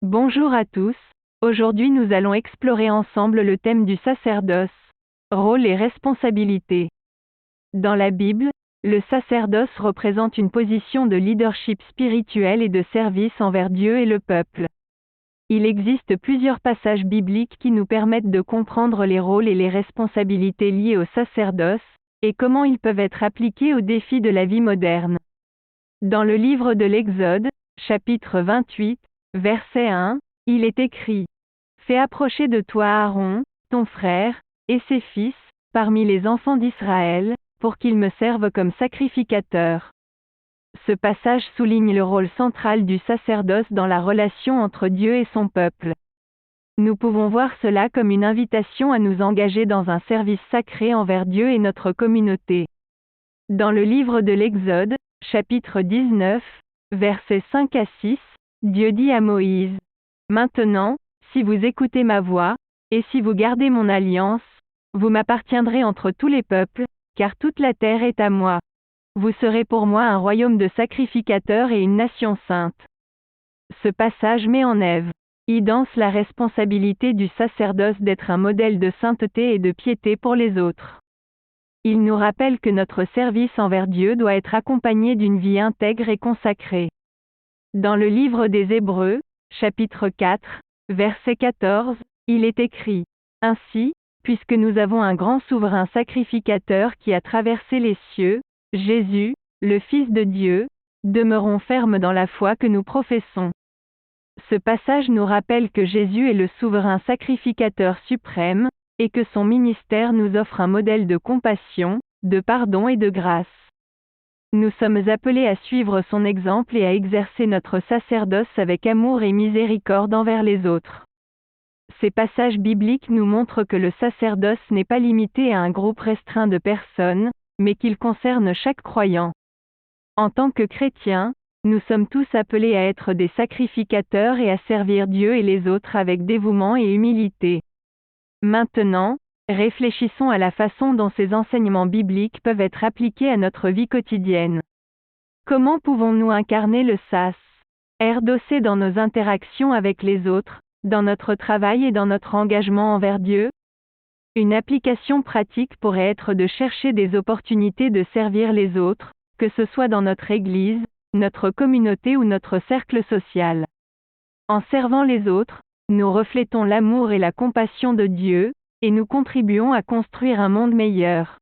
Bonjour à tous, aujourd'hui nous allons explorer ensemble le thème du sacerdoce, rôle et responsabilité. Dans la Bible, le sacerdoce représente une position de leadership spirituel et de service envers Dieu et le peuple. Il existe plusieurs passages bibliques qui nous permettent de comprendre les rôles et les responsabilités liées au sacerdoce, et comment ils peuvent être appliqués aux défis de la vie moderne. Dans le livre de l'Exode, chapitre 28, verset 1, il est écrit : « Fais approcher de toi Aaron, ton frère, et ses fils, parmi les enfants d'Israël, pour qu'ils me servent comme sacrificateurs. » Ce passage souligne le rôle central du sacerdoce dans la relation entre Dieu et son peuple. Nous pouvons voir cela comme une invitation à nous engager dans un service sacré envers Dieu et notre communauté. Dans le livre de l'Exode, chapitre 19, versets 5 à 6, Dieu dit à Moïse : « Maintenant, si vous écoutez ma voix, et si vous gardez mon alliance, vous m'appartiendrez entre tous les peuples, car toute la terre est à moi. Vous serez pour moi un royaume de sacrificateurs et une nation sainte. » Ce passage met en évidence la responsabilité du sacerdoce d'être un modèle de sainteté et de piété pour les autres. Il nous rappelle que notre service envers Dieu doit être accompagné d'une vie intègre et consacrée. Dans le livre des Hébreux, chapitre 4, verset 14, il est écrit : « Ainsi, puisque nous avons un grand souverain sacrificateur qui a traversé les cieux, Jésus, le Fils de Dieu, demeurons fermes dans la foi que nous professons. » Ce passage nous rappelle que Jésus est le souverain sacrificateur suprême, et que son ministère nous offre un modèle de compassion, de pardon et de grâce. Nous sommes appelés à suivre son exemple et à exercer notre sacerdoce avec amour et miséricorde envers les autres. Ces passages bibliques nous montrent que le sacerdoce n'est pas limité à un groupe restreint de personnes, mais qu'il concerne chaque croyant. En tant que chrétiens, nous sommes tous appelés à être des sacrificateurs et à servir Dieu et les autres avec dévouement et humilité. Maintenant, réfléchissons à la façon dont ces enseignements bibliques peuvent être appliqués à notre vie quotidienne. Comment pouvons-nous incarner le sacerdoce dans nos interactions avec les autres, dans notre travail et dans notre engagement envers Dieu ? Une application pratique pourrait être de chercher des opportunités de servir les autres, que ce soit dans notre Église, notre communauté ou notre cercle social. En servant les autres, nous reflétons l'amour et la compassion de Dieu, et nous contribuons à construire un monde meilleur.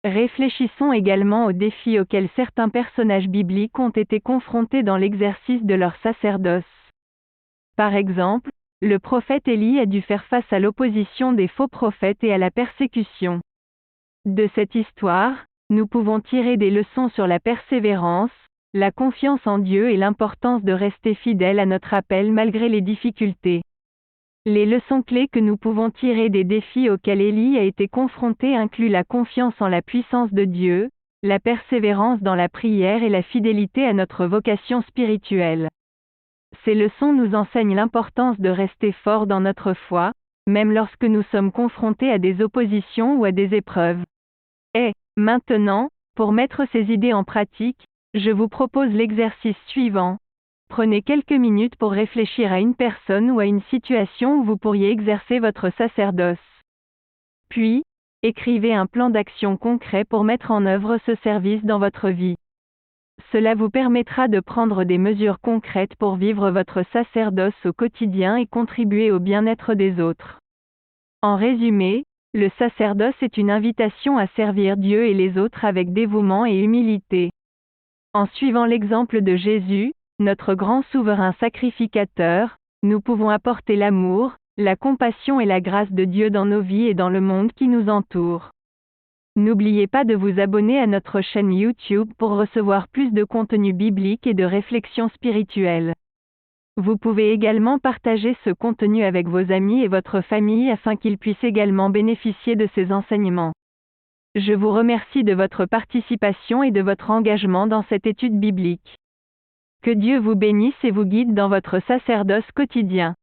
Réfléchissons également aux défis auxquels certains personnages bibliques ont été confrontés dans l'exercice de leur sacerdoce. Par exemple, le prophète Élie a dû faire face à l'opposition des faux prophètes et à la persécution. De cette histoire, nous pouvons tirer des leçons sur la persévérance, la confiance en Dieu et l'importance de rester fidèle à notre appel malgré les difficultés. Les leçons clés que nous pouvons tirer des défis auxquels Élie a été confronté incluent la confiance en la puissance de Dieu, la persévérance dans la prière et la fidélité à notre vocation spirituelle. Ces leçons nous enseignent l'importance de rester fort dans notre foi, même lorsque nous sommes confrontés à des oppositions ou à des épreuves. Et, maintenant, pour mettre ces idées en pratique, je vous propose l'exercice suivant. Prenez quelques minutes pour réfléchir à une personne ou à une situation où vous pourriez exercer votre sacerdoce. Puis, écrivez un plan d'action concret pour mettre en œuvre ce service dans votre vie. Cela vous permettra de prendre des mesures concrètes pour vivre votre sacerdoce au quotidien et contribuer au bien-être des autres. En résumé, le sacerdoce est une invitation à servir Dieu et les autres avec dévouement et humilité. En suivant l'exemple de Jésus, notre grand souverain sacrificateur, nous pouvons apporter l'amour, la compassion et la grâce de Dieu dans nos vies et dans le monde qui nous entoure. N'oubliez pas de vous abonner à notre chaîne YouTube pour recevoir plus de contenu biblique et de réflexions spirituelles. Vous pouvez également partager ce contenu avec vos amis et votre famille afin qu'ils puissent également bénéficier de ces enseignements. Je vous remercie de votre participation et de votre engagement dans cette étude biblique. Que Dieu vous bénisse et vous guide dans votre sacerdoce quotidien.